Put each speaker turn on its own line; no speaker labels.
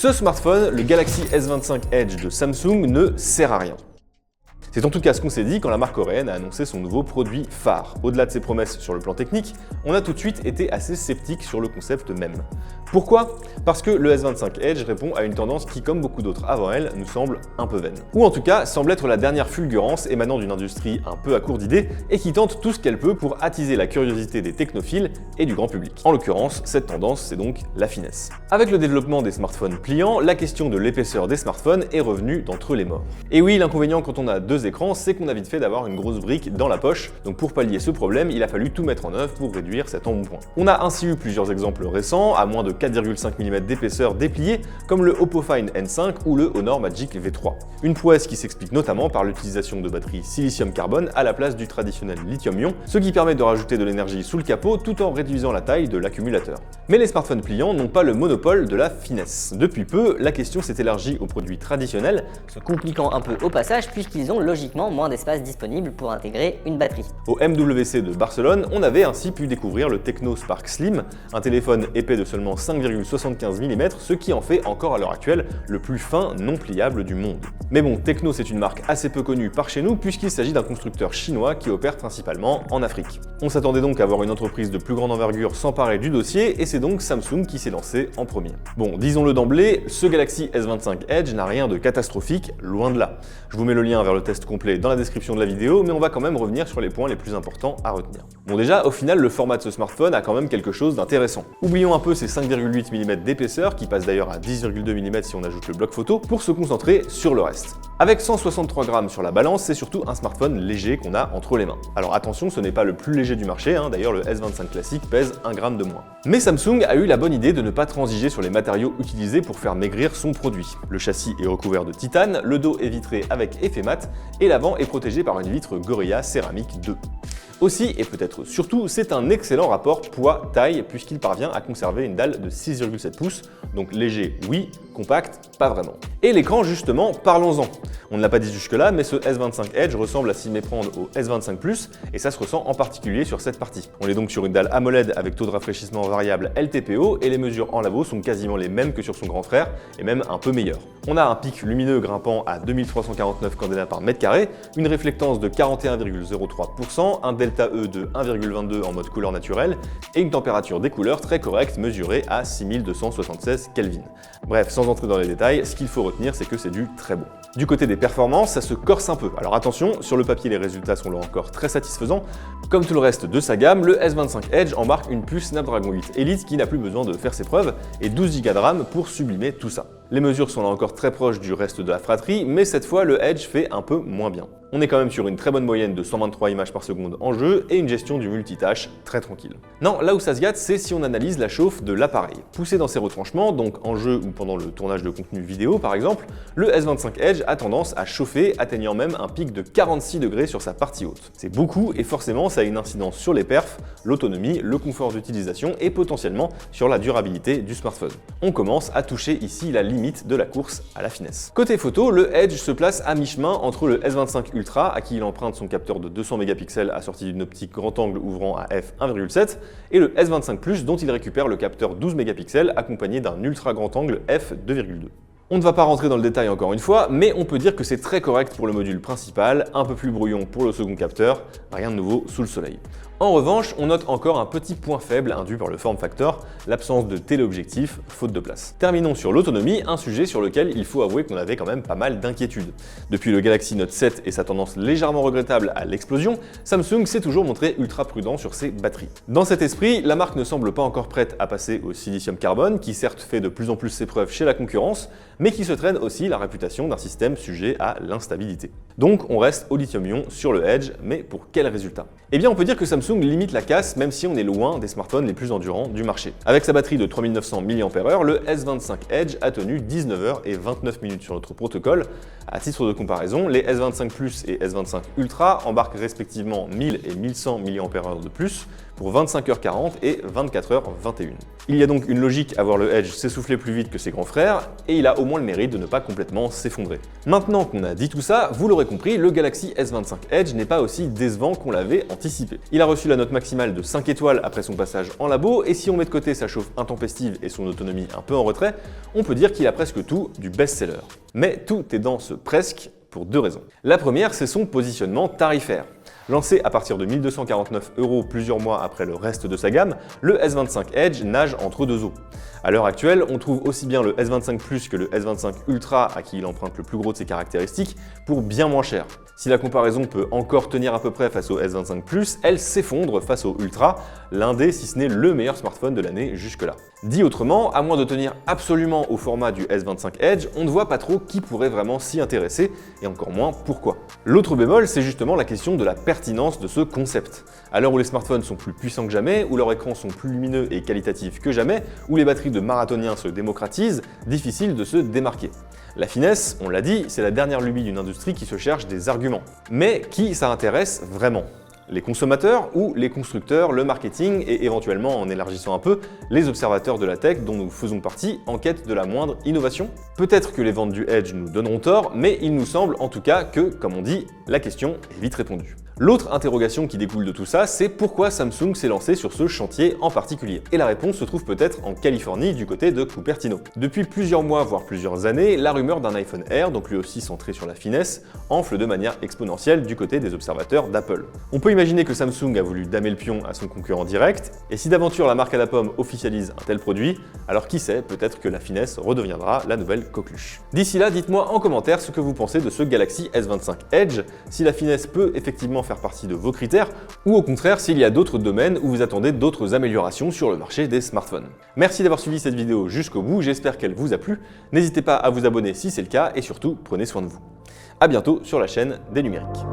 Ce smartphone, le Galaxy S25 Edge de Samsung, ne sert à rien. C'est en tout cas ce qu'on s'est dit quand la marque coréenne a annoncé son nouveau produit phare. Au-delà de ses promesses sur le plan technique, on a tout de suite été assez sceptique sur le concept même. Pourquoi? Parce que le S25 Edge répond à une tendance qui, comme beaucoup d'autres avant elle, nous semble un peu vaine. Ou en tout cas, semble être la dernière fulgurance émanant d'une industrie un peu à court d'idées et qui tente tout ce qu'elle peut pour attiser la curiosité des technophiles et du grand public. En l'occurrence, cette tendance, c'est donc la finesse. Avec le développement des smartphones pliants, la question de l'épaisseur des smartphones est revenue d'entre les morts. Et oui, l'inconvénient quand on a deux écrans, c'est qu'on a vite fait d'avoir une grosse brique dans la poche, donc pour pallier ce problème, il a fallu tout mettre en œuvre pour réduire cet embonpoint. On a ainsi eu plusieurs exemples récents, à moins de 4,5 mm d'épaisseur dépliée, comme le Oppo Find N5 ou le Honor Magic V3. Une prouesse qui s'explique notamment par l'utilisation de batteries silicium-carbone à la place du traditionnel lithium-ion, ce qui permet de rajouter de l'énergie sous le capot tout en réduisant la taille de l'accumulateur. Mais les smartphones pliants n'ont pas le monopole de la finesse. Depuis peu, la question s'est élargie aux produits traditionnels,
Se compliquant un peu au passage puisqu'ils ont logiquement moins d'espace disponible pour intégrer une batterie.
Au MWC de Barcelone, on avait ainsi pu découvrir le Tecno Spark Slim, un téléphone épais de seulement 5,75 mm, ce qui en fait encore à l'heure actuelle le plus fin non pliable du monde. Mais bon, Tecno c'est une marque assez peu connue par chez nous puisqu'il s'agit d'un constructeur chinois qui opère principalement en Afrique. On s'attendait donc à voir une entreprise de plus grande envergure s'emparer du dossier et c'est donc Samsung qui s'est lancé en premier. Bon, disons-le d'emblée, ce Galaxy S25 Edge n'a rien de catastrophique, loin de là. Je vous mets le lien vers le test complet dans la description de la vidéo, mais on va quand même revenir sur les points les plus importants à retenir. Bon déjà, au final, le format de ce smartphone a quand même quelque chose d'intéressant. Oublions un peu ces 5,8 mm d'épaisseur, qui passent d'ailleurs à 10,2 mm si on ajoute le bloc photo, pour se concentrer sur le reste. Avec 163 grammes sur la balance, c'est surtout un smartphone léger qu'on a entre les mains. Alors attention, ce n'est pas le plus léger du marché, d'ailleurs le S25 classique pèse 1 gramme de moins. Mais Samsung a eu la bonne idée de ne pas transiger sur les matériaux utilisés pour faire maigrir son produit. Le châssis est recouvert de titane, le dos est vitré avec effet mat, et l'avant est protégé par une vitre Gorilla Céramique 2. Aussi, et peut-être surtout, c'est un excellent rapport poids-taille puisqu'il parvient à conserver une dalle de 6,7 pouces, donc léger oui, compact pas vraiment. Et l'écran justement, parlons-en. On ne l'a pas dit jusque-là, mais ce S25 Edge ressemble à s'y méprendre au S25 Plus et ça se ressent en particulier sur cette partie. On est donc sur une dalle AMOLED avec taux de rafraîchissement variable LTPO et les mesures en labo sont quasiment les mêmes que sur son grand frère et même un peu meilleures. On a un pic lumineux grimpant à 2349 candela par mètre carré, une réflectance de 41,03%, un delta E de 1,22 en mode couleur naturelle et une température des couleurs très correcte mesurée à 6276 Kelvin. Bref, sans entrer dans les détails, ce qu'il faut retenir c'est que c'est du très bon. Du côté des performances, ça se corse un peu. Alors attention, sur le papier les résultats sont là encore très satisfaisants. Comme tout le reste de sa gamme, le S25 Edge embarque une puce Snapdragon 8 Elite qui n'a plus besoin de faire ses preuves et 12 Go de RAM pour sublimer tout ça. Les mesures sont là encore très proches du reste de la fratrie, mais cette fois le Edge fait un peu moins bien. On est quand même sur une très bonne moyenne de 123 images par seconde en jeu et une gestion du multitâche très tranquille. Non, là où ça se gâte, c'est si on analyse la chauffe de l'appareil. Poussé dans ses retranchements, donc en jeu ou pendant le tournage de contenu vidéo par exemple, le S25 Edge a tendance à chauffer, atteignant même un pic de 46 degrés sur sa partie haute. C'est beaucoup et forcément ça a une incidence sur les perfs, l'autonomie, le confort d'utilisation et potentiellement sur la durabilité du smartphone. On commence à toucher ici la limite de la course à la finesse. Côté photo, le Edge se place à mi-chemin entre le S25 Ultra, à qui il emprunte son capteur de 200 mégapixels assorti d'une optique grand angle ouvrant à f1,7, et le S25 Plus dont il récupère le capteur 12 mégapixels accompagné d'un ultra grand angle f2,2. On ne va pas rentrer dans le détail encore une fois, mais on peut dire que c'est très correct pour le module principal, un peu plus brouillon pour le second capteur, rien de nouveau sous le soleil. En revanche, on note encore un petit point faible induit par le form factor, l'absence de téléobjectif, faute de place. Terminons sur l'autonomie, un sujet sur lequel il faut avouer qu'on avait quand même pas mal d'inquiétudes. Depuis le Galaxy Note 7 et sa tendance légèrement regrettable à l'explosion, Samsung s'est toujours montré ultra prudent sur ses batteries. Dans cet esprit, la marque ne semble pas encore prête à passer au silicium carbone, qui certes fait de plus en plus ses preuves chez la concurrence, mais qui se traîne aussi la réputation d'un système sujet à l'instabilité. Donc on reste au lithium-ion sur le Edge, mais pour quel résultat? Eh bien on peut dire que Samsung limite la casse même si on est loin des smartphones les plus endurants du marché. Avec sa batterie de 3900 mAh, le S25 Edge a tenu 19h et 29 minutes sur notre protocole, À titre de comparaison, les S25 Plus et S25 Ultra embarquent respectivement 1000 et 1100 mAh de plus pour 25h40 et 24h21. Il y a donc une logique à voir le Edge s'essouffler plus vite que ses grands frères, et il a au moins le mérite de ne pas complètement s'effondrer. Maintenant qu'on a dit tout ça, vous l'aurez compris, le Galaxy S25 Edge n'est pas aussi décevant qu'on l'avait anticipé. Il a reçu la note maximale de 5 étoiles après son passage en labo, et si on met de côté sa chauffe intempestive et son autonomie un peu en retrait, on peut dire qu'il a presque tout du best-seller. Mais tout est dans ce presque pour deux raisons. La première, c'est son positionnement tarifaire. Lancé à partir de 1 249 € plusieurs mois après le reste de sa gamme, le S25 Edge nage entre deux eaux. À l'heure actuelle, on trouve aussi bien le S25 Plus que le S25 Ultra, à qui il emprunte le plus gros de ses caractéristiques, pour bien moins cher. Si la comparaison peut encore tenir à peu près face au S25 Plus, elle s'effondre face au Ultra, l'un des, si ce n'est le meilleur smartphone de l'année jusque-là. Dit autrement, à moins de tenir absolument au format du S25 Edge, on ne voit pas trop qui pourrait vraiment s'y intéresser, et encore moins pourquoi. L'autre bémol, c'est justement la question de la pertinence de ce concept. À l'heure où les smartphones sont plus puissants que jamais, où leurs écrans sont plus lumineux et qualitatifs que jamais, où les batteries de marathoniens se démocratisent, difficile de se démarquer. La finesse, on l'a dit, c'est la dernière lubie d'une industrie qui se cherche des arguments. Mais qui ça intéresse vraiment ? Les consommateurs ou les constructeurs, le marketing et éventuellement, en élargissant un peu, les observateurs de la tech dont nous faisons partie en quête de la moindre innovation? Peut-être que les ventes du Edge nous donneront tort, mais il nous semble en tout cas que, comme on dit, la question est vite répondue. L'autre interrogation qui découle de tout ça, c'est pourquoi Samsung s'est lancé sur ce chantier en particulier. Et la réponse se trouve peut-être en Californie, du côté de Cupertino. Depuis plusieurs mois, voire plusieurs années, la rumeur d'un iPhone Air, donc lui aussi centré sur la finesse, enfle de manière exponentielle du côté des observateurs d'Apple. On peut imaginer que Samsung a voulu damer le pion à son concurrent direct, et si d'aventure la marque à la pomme officialise un tel produit, alors qui sait, peut-être que la finesse redeviendra la nouvelle coqueluche. D'ici là, dites-moi en commentaire ce que vous pensez de ce Galaxy S25 Edge, si la finesse peut effectivement faire partie de vos critères, ou au contraire s'il y a d'autres domaines où vous attendez d'autres améliorations sur le marché des smartphones. Merci d'avoir suivi cette vidéo jusqu'au bout, j'espère qu'elle vous a plu. N'hésitez pas à vous abonner si c'est le cas, et surtout, prenez soin de vous. A bientôt sur la chaîne des numériques.